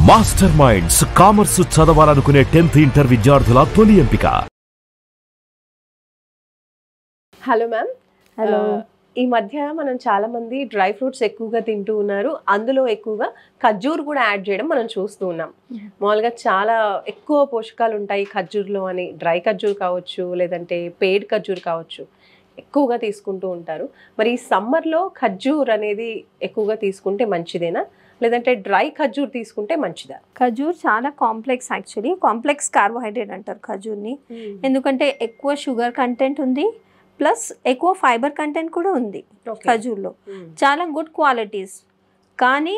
Master minds commerce చదవాలనుకునే 10th inter విద్యార్థుల తొలి ఎంపిక. Hello ma'am. హలో. ఈ మధ్య మనం చాలా మంది డ్రై ఫ్రూట్స్ ఎక్కువగా తింటూ ఉన్నారు. అందులో ఎక్కువగా ఖర్జూర్ కూడా యాడ్ చేయడం మనం చూస్తూ ఉన్నాం. మామూలుగా చాలా ఎక్కువ పోషకాలు ఉంటాయి ఖర్జూర్లో అని, డ్రై ఖర్జూర్ కావచ్చు లేదంటే పేడ్ ఖర్జూర్ కావచ్చు, ఎక్కువగా తీసుకుంటూ ఉంటారు. మరి ఈ సమ్మర్లో ఖర్జూర్ అనేది ఎక్కువగా తీసుకుంటే మంచిదేనా, లేదంటే డ్రై ఖర్జూర్ తీసుకుంటే మంచిదా? ఖజూర్ చాలా కాంప్లెక్స్, యాక్చువల్లీ కాంప్లెక్స్ కార్బోహైడ్రేట్ అంటారు ఖజూర్ని. ఎందుకంటే ఎక్కువ షుగర్ కంటెంట్ ఉంది, ప్లస్ ఎక్కువ ఫైబర్ కంటెంట్ కూడా ఉంది ఖజూర్లో. చాలా గుడ్ క్వాలిటీస్, కానీ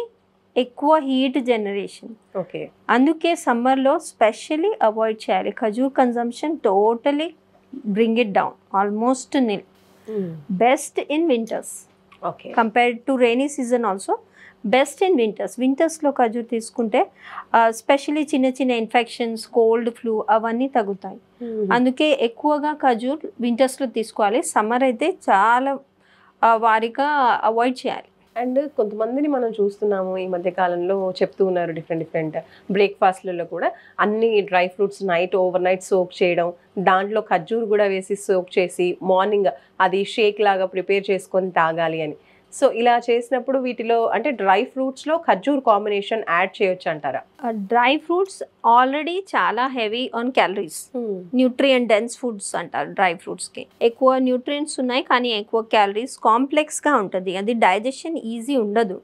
ఎక్కువ హీట్ జనరేషన్. ఓకే, అందుకే సమ్మర్లో స్పెషల్లీ అవాయిడ్ చేయాలి khajur consumption. Totally bring it down, almost nil. Best in winters okay, compared to rainy season also. Best in వింటర్స్లో ఖజూర్ తీసుకుంటే స్పెషలీ చిన్న చిన్న ఇన్ఫెక్షన్స్, కోల్డ్, ఫ్లూ అవన్నీ తగ్గుతాయి. అందుకే ఎక్కువగా ఖజూర్ వింటర్స్లో తీసుకోవాలి. సమ్మర్ అయితే చాలా వారిగా అవాయిడ్ చేయాలి. అండ్ కొంతమందిని మనం చూస్తున్నాము ఈ మధ్య కాలంలో, చెప్తూ ఉన్నారు డిఫరెంట్ బ్రేక్ఫాస్ట్లలో కూడా అన్ని dry fruits over night soak చేయడం, దాంట్లో ఖర్జూర్ కూడా వేసి సోక్ చేసి మార్నింగ్ అది షేక్ లాగా ప్రిపేర్ చేసుకొని తాగాలి అని. సో ఇలా చేసినప్పుడు వీటిలో అంటే డ్రై ఫ్రూట్స్లో ఖర్జూర్ కాంబినేషన్ యాడ్ చేయొచ్చు అంటారా? డ్రై ఫ్రూట్స్ ఆల్రెడీ చాలా heavy on calories, nutrient dense foods అంటారు డ్రై ఫ్రూట్స్కి. ఎక్కువ న్యూట్రియంట్స్ ఉన్నాయి కానీ ఎక్కువ క్యాలరీస్, కాంప్లెక్స్గా ఉంటుంది. అది డైజెషన్ ఈజీ ఉండదు.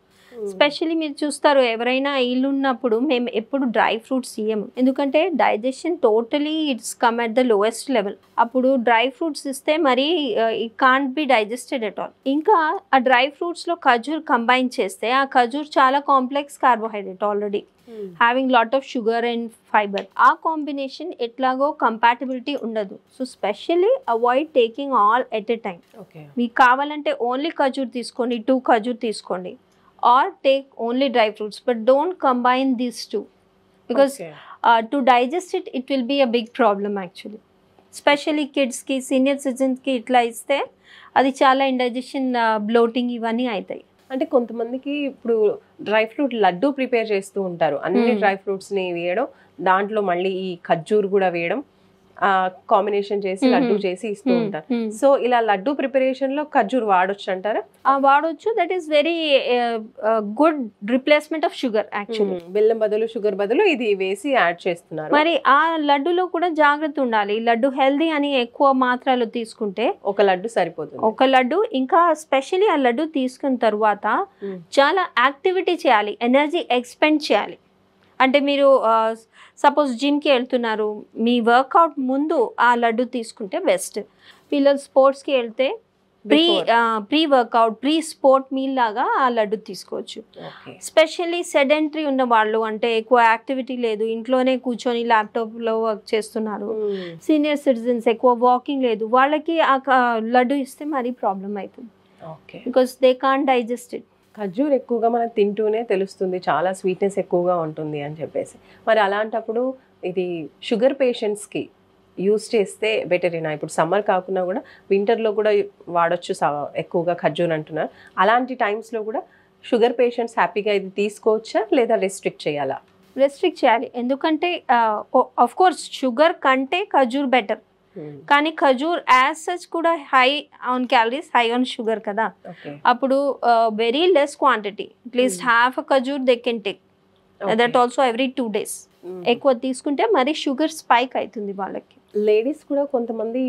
స్పెషల్లీ మీరు చూస్తారు, ఎవరైనా ఇల్లు ఉన్నప్పుడు మేము ఎప్పుడు డ్రై ఫ్రూట్స్ ఇయ్యము, ఎందుకంటే digestion totally it's come at the lowest level. అప్పుడు డ్రై ఫ్రూట్స్ ఇస్తే మరి it can't be digested at all. ఇంకా ఆ డ్రై ఫ్రూట్స్లో ఖజూర్ కంబైన్ చేస్తే ఆ ఖజూర్ చాలా complex carbohydrate, already having lot of sugar and fibre. ఆ కాంబినేషన్ ఎట్లాగో కంపాటబిలిటీ ఉండదు. So specially avoid taking all at a time. మీకు కావాలంటే ఓన్లీ ఖజూర్ తీసుకోండి, 2 ఖజూర్ తీసుకోండి, or take only dry fruits, but don't combine these two, because to digest it will be a big problem actually, especially kids ki, senior citizens ki itla iste adi chaala indigestion, bloating ఇవన్నీ అవుతాయి. అంటే కొంతమందికి ఇప్పుడు dry fruit laddu prepare చేస్తూ ఉంటారు. అన్ని dry ఫ్రూట్స్ని వేయడం, దాంట్లో మళ్ళీ ఈ ఖర్జూర్ కూడా వేయడం, కాంబినేషన్ చేసి లడ్డు చేసి ఇస్తూ ఉంటారు. సో ఇలా లడ్డు ప్రిపరేషన్ లో ఖర్జూర్ వాడొచ్చు అంటారా? వాడొచ్చు. That is very good replacement of sugar actually. బెల్లం బదులు షుగర్ బదులు ఇది వేసి యాడ్ చేస్తున్నారు. మరి ఆ లడ్డులో కూడా జాగ్రత్త ఉండాలి. లడ్డు హెల్దీ అని ఎక్కువ మాత్రలు తీసుకుంటే ఒక లడ్డు సరిపోతుంది. ఒక లడ్డు. ఇంకా స్పెషల్లీ ఆ లడ్డు తీసుకున్న తర్వాత చాలా యాక్టివిటీ చేయాలి, ఎనర్జీ ఎక్స్పెండ్ చేయాలి. అంటే మీరు సపోజ్ జిమ్కి వెళ్తున్నారు, మీ వర్కౌట్ ముందు ఆ లడ్డు తీసుకుంటే బెస్ట్. పిల్లలు స్పోర్ట్స్కి వెళ్తే pre workout, pre sport meal లాగా ఆ లడ్డు తీసుకోవచ్చు. స్పెషల్లీ సెడెంటరీ ఉన్న వాళ్ళు, అంటే ఎక్కువ యాక్టివిటీ లేదు, ఇంట్లోనే కూర్చొని ల్యాప్టాప్లో వర్క్ చేస్తున్నారు, సీనియర్ సిటిజన్స్ ఎక్కువ వాకింగ్ లేదు, వాళ్ళకి ఆ లడ్డు ఇస్తే మరీ ప్రాబ్లం అవుతుంది, because they can't digest it. ఖర్జూర్ ఎక్కువగా మనం తింటూనే తెలుస్తుంది చాలా స్వీట్నెస్ ఎక్కువగా ఉంటుంది అని చెప్పేసి. మరి అలాంటప్పుడు ఇది షుగర్ పేషెంట్స్కి యూస్ చేస్తే బెటరేనా? ఇప్పుడు సమ్మర్ కాకుండా కూడా వింటర్లో కూడా వాడచ్చు ఎక్కువగా ఖర్జూర్ అంటున్నారు. అలాంటి టైమ్స్లో కూడా షుగర్ పేషెంట్స్ హ్యాపీగా ఇది తీసుకోవచ్చా, లేదా రెస్ట్రిక్ట్ చేయాలా? రెస్ట్రిక్ట్ చేయాలి. ఎందుకంటే ఆఫ్ కోర్స్ షుగర్ కంటే ఖర్జూర్ బెటర్, కానీ ఖజూర్ యాజ్ సచ్ కూడా high on calories, high on sugar కదా. అప్పుడు very less quantity, at least half khajur they can take, that also every 2 days. ఎక్కువ తీసుకుంటే మరి షుగర్ స్పైక్ అవుతుంది వాళ్ళకి. లేడీస్ కూడా కొంతమంది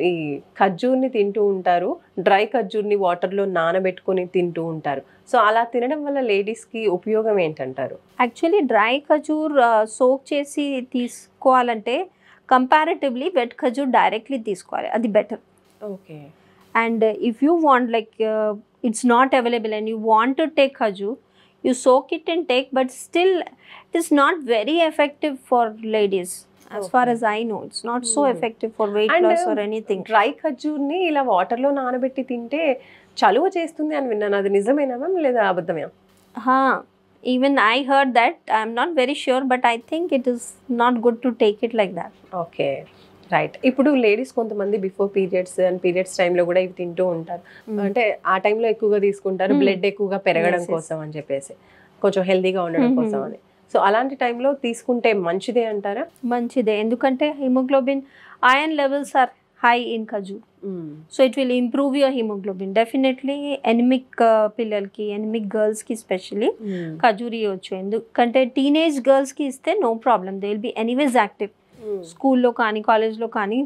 ఈ ఖర్జూర్ని తింటూ ఉంటారు, డ్రై ఖర్జూర్ని వాటర్లో నానబెట్టుకొని తింటూ ఉంటారు. సో అలా తినడం వల్ల లేడీస్కి ఉపయోగం ఏంటంటారు? యాక్చువల్లీ డ్రై ఖజూర్ సోక్ చేసి తీసుకోవాలంటే కంపారిటివ్లీ వెట్ ఖజూర్ డైరెక్ట్లీ తీసుకోవాలి, అది better. Okay. And if you want, like it's not available and you want to take khajur, you soak it and take, but still it is not very effective for ladies as far as I know. It's not so effective for weight loss or anything. Dry ఖర్జూర్ని ఇలా వాటర్లో నానబెట్టి తింటే చలువ చేస్తుంది అని విన్నాను, అది నిజమేనా మ్యామ్ లేదా అబద్ధమే? Even I heard that. I'm not very sure, but I think it is not good to take it like that. Okay. Right. ఇప్పుడు లేడీస్ కొంతమంది బిఫోర్ పీరియడ్స్ అండ్ పీరియడ్స్ టైంలో కూడా ఇవి తింటూ ఉంటారు. అంటే ఆ టైంలో ఎక్కువగా తీసుకుంటారు, బ్లడ్ ఎక్కువగా పెరగడం కోసం అని చెప్పేసి, కొంచెం హెల్దీగా ఉండడం కోసం అని. సో అలాంటి టైంలో తీసుకుంటే మంచిదే అంటారా? మంచిదే, ఎందుకంటే haemoglobin iron levels are high in khajur. So it will improve your haemoglobin. Definitely anaemic పిల్లలకి, ఎనిమిక్ గర్ల్స్కి స్పెషల్లీ ఖజూర్ ఇవ్వచ్చు. ఎందుకంటే టీనేజ్ గర్ల్స్కి ఇస్తే no problem, they will be anyways active. స్కూల్లో కానీ కాలేజ్లో కానీ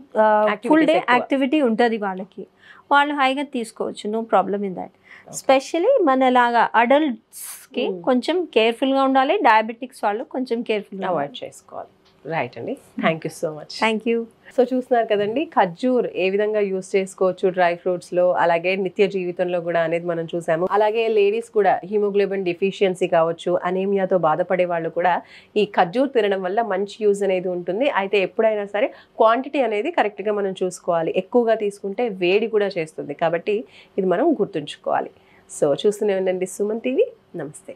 ఫుల్ డే యాక్టివిటీ ఉంటుంది వాళ్ళకి, వాళ్ళు హాయిగా తీసుకోవచ్చు, no problem in that. Specially మనలాగా అడల్ట్స్కి కొంచెం కేర్ఫుల్గా ఉండాలి, డయాబెటిక్స్ వాళ్ళు కొంచెం కేర్ఫుల్గా అవాయిడ్ చేసుకోవాలి. రైట్ అండి, thank you so much. Thank you. So చూస్తున్నారు కదండి, ఖర్జూర్ ఏ విధంగా యూస్ చేసుకోవచ్చు డ్రై ఫ్రూట్స్లో, అలాగే నిత్య జీవితంలో కూడా అనేది మనం చూసాము. అలాగే లేడీస్ కూడా హిమోగ్లోబిన్ డిఫిషియన్సీ కావచ్చు, అనీమియాతో బాధపడే వాళ్ళు కూడా ఈ ఖర్జూర్ తినడం వల్ల మంచి యూజ్ అనేది ఉంటుంది. అయితే ఎప్పుడైనా సరే క్వాంటిటీ అనేది కరెక్ట్గా మనం చూసుకోవాలి. ఎక్కువగా తీసుకుంటే వేడి కూడా చేస్తుంది, కాబట్టి ఇది మనం గుర్తుంచుకోవాలి. సో చూస్తూనే ఉండండి సుమన్ టీవీ. నమస్తే.